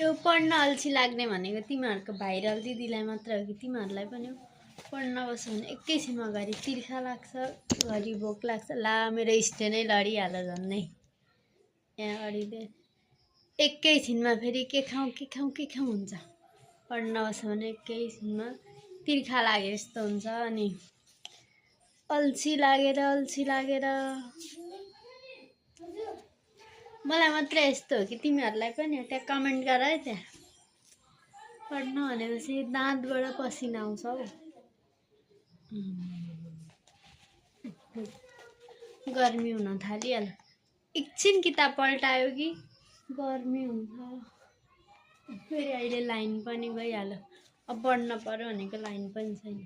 यो पढ्न अल्छी लाग्ने भनेको तिमीहरूको भाइरल दिदीलाई मात्र हो कि तिमीहरूलाई पनि हो? पढ्न बस्यो भने एकैछिनमा घरि तिर्खा लाग्छ, घरि भोक लाग्छ, ला मेरो स्टेनै लडिहाल्यो झन्नै यहाँ अडिँदै एकैछिनमा फेरि के खाउँ के खाउँ के खाउँ हुन्छ। पढ्न बस्यो भने एकैछिनमा तिर्खा लागे जस्तो हुन्छ। अनि अल्छी लागेर मलाई मात्रै यस्तो हो कि तिमीहरूलाई पनि हो? त्यहाँ कमेन्ट गर है। त्यहाँ पढ्न भनेपछि दाँतबाट पसिना आउँछ हौ। गर्मी हुन थालिहाल्यो। एकछिन किताब पल्टायो कि गर्मी हुन्छ। फेरि अहिले लाइन पनि गइहाल्यो। अब पढ्न पर्यो भनेको लाइन पनि छैन।